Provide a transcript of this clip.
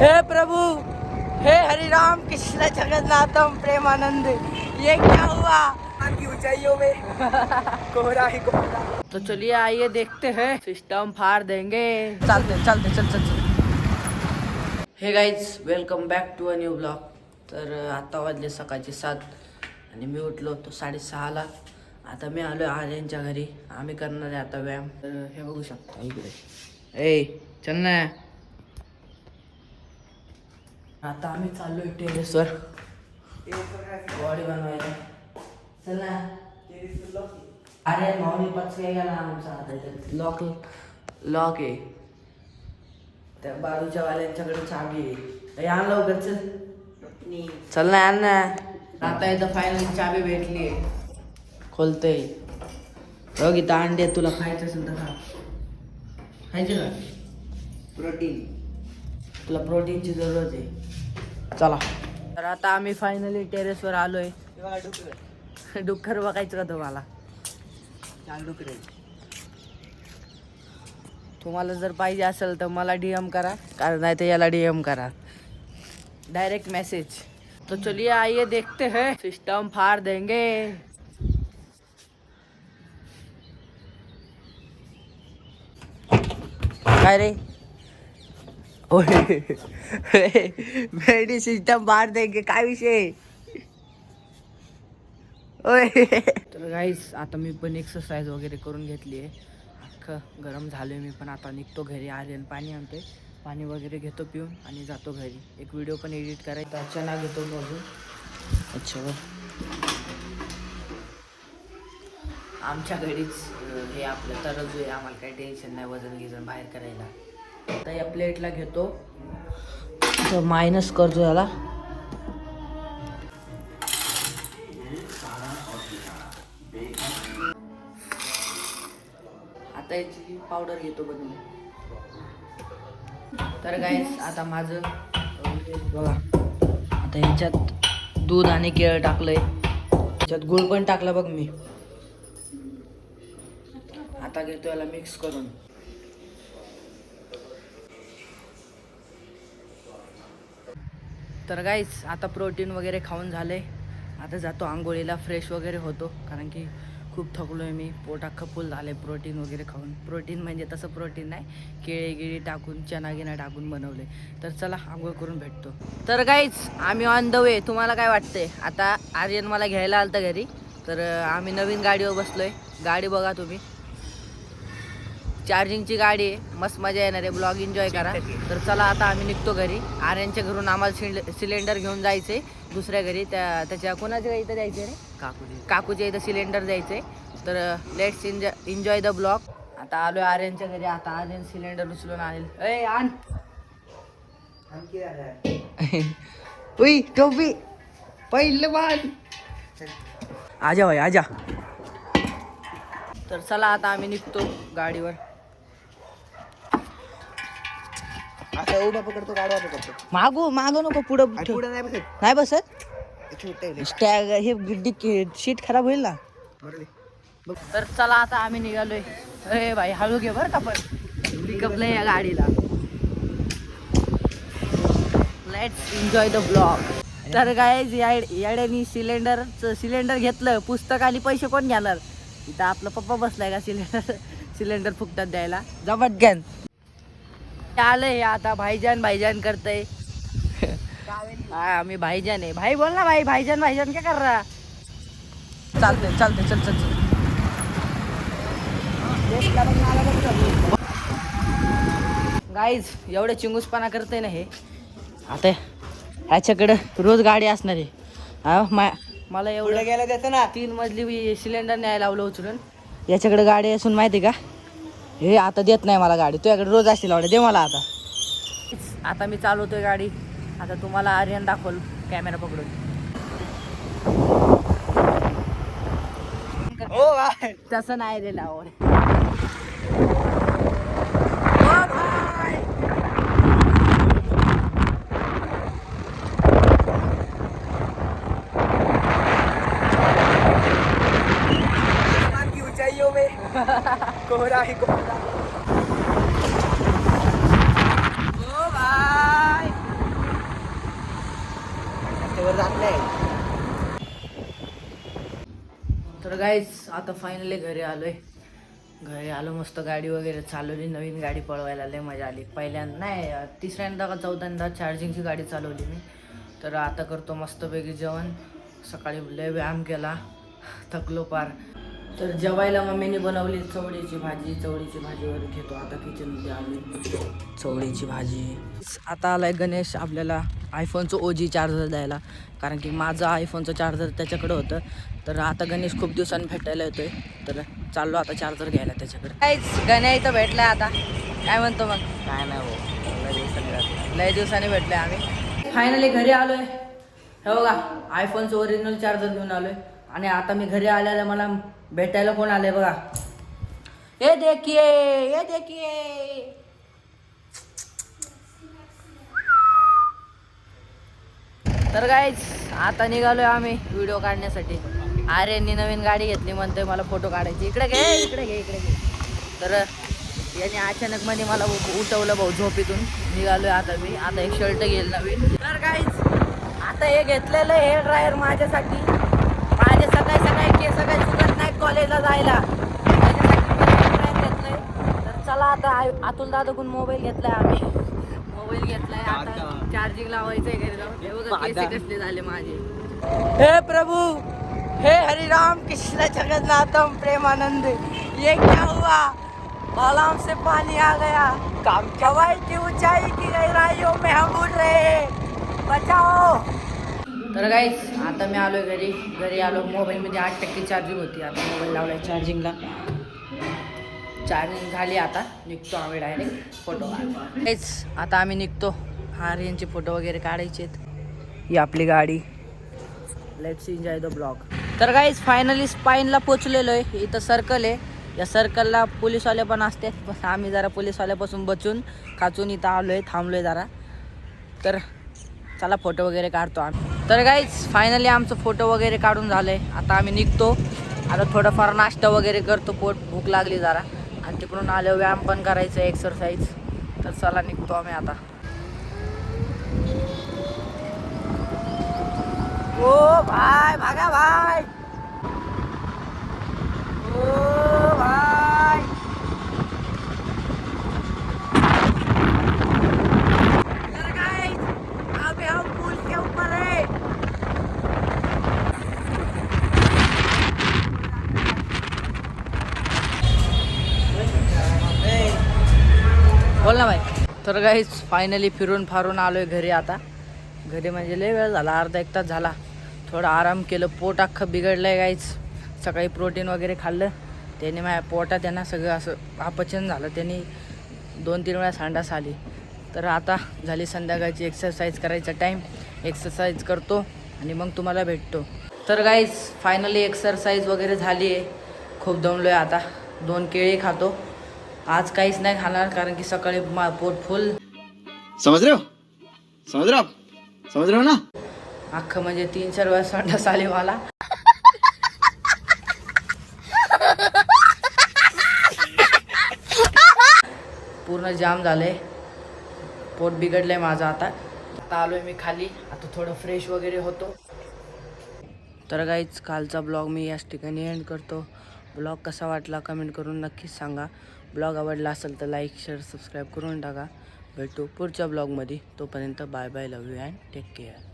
हे प्रभु, हे हरि राम कृष्ण जगन्नाथम प्रेमानंद, ये क्या हुआ? की ऊंचाइयों में कोहरा ही कोहरा। तो चलिए आइए देखते हैं, सिस्टम फाड़ देंगे। चलते चलते चल चल चल। Hey guys, welcome back to a new blog. तर आता वाजले सकाळचे 7 आणि मी उठलो होतो 6:30ला. आता मी आलो आर्यनच्या घरी. आम्ही करणार आहे आता व्यायाम. तर हे बघू शकता इकडे. ए चल ना. आता आम्ही चाललोय टेरेसवर बॉडी बनवायला. चल ना. अरे माऊली पाच काय गेला आमचा आता लॉक लॉक आहे. त्या बाजूच्या वाल्यांच्याकडे चाबी आहे. आण लवकर चल. चल ना आण ना. आता इथं फायनल चाबी भेटली. खोलते बघ इथं अंडे. तुला खायचं असेल तर खा. खायचं का? प्रोटीन. तुला प्रोटीनची जरूरत आहे. चला. तर आता आम्ही फायनली टेरेसवर आलोय. डुक्कर बघायचं का तुम्हाला? तुम्हाला जर पाहिजे असेल तर मला DM करा, कारण नाही तर याला DM करा, डायरेक्ट मैसेज. तो चलिए आइए देखते हैं, सिस्टम फाड़ देंगे. काय रे? मेडी सिस्टम फाड़ देंगे काय विषय? तर गाईस आता मी पण एक्सरसाइज वगैरे करून घेतली आहे. अख्खं गरम झालोय मी पण. आता निघतो घरी. आर्यन पाणी आणतोय. पाणी वगैरे घेतो पिऊन आणि जातो घरी. एक व्हिडिओ पण एडिट करायचा. चना घेतो अजून. अच्छा बघ, आमच्या घरीच हे आपलं तरच आहे. आम्हाला काही टेन्शन नाही वजन गिजन बाहेर करायला. आता या प्लेटला घेतो, मायनस करतो याला. आता याची पावडर घेतो बनवून. तर गाईस आता माझं बघा, आता ह्याच्यात दूध आणि केळ टाकलंय. ह्याच्यात गुळ पण टाकला बघ मी. आता घेतो याला मिक्स करून. तर गाईस आता प्रोटीन वगैरे खाऊन झाले. आता जातो आंघोळीला, फ्रेश वगैरे होतो, कारण की खूप थकलो आहे मी. पोट अख्खं फुल झालं आहे प्रोटीन वगैरे खाऊन. प्रोटीन म्हणजे तसं प्रोटीन नाही, केळी गिळी टाकून चना गिना टाकून बनवले. तर चला आंघोळ करून भेटतो. तर गाईज आम्ही ऑन द वे. तुम्हाला काय वाटतंय? आता आर्यन मला घ्यायला आलं तर घरी. तर आम्ही नवीन गाडीवर बसलो आहे. गाडी बघा तुम्ही, चार्जिंगची गाडी आहे. मस्त मजा येणार आहे. ब्लॉग एन्जॉय करा. तर चला आता आम्ही निघतो घरी. आर्यनच्या घरून आम्हाला सिलेंडर घेऊन जायचं आहे दुसऱ्या घरी. त्याच्या कोणाच्या इथं जायचं रे? काकूच्या इथं सिलेंडर द्यायचं आहे. तर लेट्स एन्जॉय द ब्लॉग. आता आलो आर्यनच्या घरी. आता आर्यन सिलेंडर उचलून आणेल. ए आण. उई टोपी पहिलं बाण. आजा भाई आजा. तर चला आता आम्ही निघतो गाडीवर. असं उभा पकडतो, गाडवा पकडतो. मागू नको. पुढं नाही बसत. नाही बसत. छोटे स्टॅग हे गिड्डी शीट खराब होईल ना. तर चला आता आम्ही निघालोय. अरे भाई हळू घे बरं का, पण पिकअपला या गाडीला. Let's enjoy the blog. तर गाईज याड्यानी सिलेंडर घेतलं. पुस्तक आणि पैसे कोण घेणार? इथं आपला पप्पा बसलाय का सिलेंडर फुकटात द्यायला. जबट घ्यान आलंय. आता भाईजान करतय. आम्ही भाईजान आहे. भाई बोल ना भाई. भाईजान काय कर रहा? चालते चल चल चल. गाईज एवढे चिंगूसपणा करते ना हे. आता ह्याच्याकडं रोज गाडी असणार आहे. मला एवढं गेला त्याचं ना. 3 मजली सिलेंडर न्यायला लावलं उचलून. याच्याकडे गाडी असून माहिती का, हे आता देत नाही मला गाडी. तुझ्याकडे रोज असतील आवडे, दे मला आता. आता मी चालवतोय गाडी. आता तुम्हाला आर्यन दाखवल कॅमेरा पकडून. हो भाई, तसं नाही रे लावड. की ऊंचाइयों में कोहरा ही कोहरा. ओ भाई तर गाईज आता फायनली घरी आलो मस्त गाडी वगैरे चालवली, नवीन गाडी पळवायला लय मजा आली. पहिल्यांदा नाही, तिसऱ्यांदा का चौथ्यांदा चार्जिंगची गाडी चालवली मी. तर आता करतो मस्तपैकी जेवण. सकाळी लय व्यायाम केला, थकलो पार. तर जेवायला मम्मीने बनवली चवळीची भाजीवर घेतो आता किचनमध्ये आम्ही चवळीची भाजी. आता आलाय गणेश आपल्याला आयफोनचं OG चार्जर द्यायला, कारण की माझं आयफोनचं चार्जर त्याच्याकडे होतं. तर आता गणेश खूप दिवसांनी भेटायला येतोय, तर चाललो आता चार्जर घ्यायला त्याच्याकडे. काहीच गणेश इथं भेटलाय आता. काय म्हणतो मग? काय नाही भाऊ, लय दिवसांनी भेटलोय आम्ही. फायनली घरी आलोय. हे बघा आयफोनचं ओरिजिनल चार्जर घेऊन आलोय. आणि आता मी घरी आल्याला मला भेटायला कोण आलंय बघा. ये देखिए. तर गाईज आता निघालोय आम्ही व्हिडिओ काढण्यासाठी. आर्यननी नवीन गाडी घेतली, म्हणतोय मला फोटो काढायचे. इकडे घे. तर याने अचानक मध्ये मला उठवलं भाऊ झोपेतून. निघालोय आता मी. आता एक शर्ट घेईल नवीन. तर गाईज आता हे घेतलेलं हेअर ड्रायर माझ्यासाठी. माझे सकाळी केस काही चुकत नाही कॉलेजला जायला, त्याच्यासाठी मी हेअर ड्रायर घेतलंय. तर चला आता अतुल दादाकडून मोबाईल घेतलाय आम्ही. आता चार्जिंग लावायचंय घरी जाऊन. हे बघा केस कसले झाले माझे. हे प्रभू, हे हरिराम कृष्ण जगन्नाथम प्रेमानंद, ये क्या हुआ? बालाम से पानी आ गया. हवाई की ऊंचाई की गहराइयों में हम उड़ रहे हैं, बचाओ. तर गाईस आता मी आलोय घरी आलो. मोबाईलमध्ये 8% चार्जिंग होती. आता मोबाईल लावलाय चार्जिंगला. चार्जिंग झाली. आता निघतो आम्ही डायरेक्ट फोटो काढायला. गाईस आता आम्ही निघतो. आर्यनचे फोटो वगैरे काढायचे आहेत. ही आपली गाडी. Let's enjoy the blog. तर गाईस फायनली स्पाईनला पोचलेलो आहे. इथं सर्कल आहे. या सर्कलला पोलीसवाले पण असते. पण आम्ही जरा पोलीसवाल्यापासून बचून खाचून इथं आलोय, थांबलोय जरा. तर चला फोटो वगैरे काढतो आम्ही. तर गाईस फायनली आमचं फोटो वगैरे काढून झालंय. आता आम्ही निघतो. आता थोडंफार नाश्ता वगैरे करतो, भूक लागली जरा. आणि तिकडून आल्यावर व्यायाम पण करायचं, एक्सरसाइज. तर चला निघतो आम्ही आता. ओ भाई भागा भाई. ओ भाई गाइस अभी हम पुल के ऊपर है. बोल ना भाई. तर गाईस फायनली फिरून फारून आलोय घरी. आता घरी म्हणजे लय वेळ झाला, अर्धा एक तास झाला. थोडा आराम केलं. पोट अख्खं बिघडलंय गाईस. सकाळी प्रोटीन वगैरे खाल्लं, त्याने माझ्या पोटात त्यांना सगळं असं अपचन झालं. त्यांनी 2-3 वेळा संडास आली. तर आता झाली संध्याकाळची एक्सरसाइज करायचा टाईम. एक्सरसाइज करतो आणि मग तुम्हाला भेटतो. तर गाईस फायनली एक्सरसाइज वगैरे झाली आहे. खूप दमलोय आता. 2 केळी खातो. आज काहीच नाही खाणार, कारण की सकाळी पोट फुल. समझ रहे हो ना. अख्खं म्हणजे 3-4 वेळा संडास आली मला. पूर्ण जाम झालंय. पोट बिघडलंय माझं. आता आलोय मी खाली. आता थोडं फ्रेश वगैरे होतो. तर गाईच कालचा ब्लॉग मी याच ठिकाणी एंड करतो. ब्लॉग कसा वाटला कमेंट करून नक्कीच सांगा. ब्लॉग आवडला असेल तर लाईक शेअर सबस्क्राईब करून टाका. भेटू पुढच्या ब्लॉगमध्ये. तोपर्यंत bye bye. Love you and take care.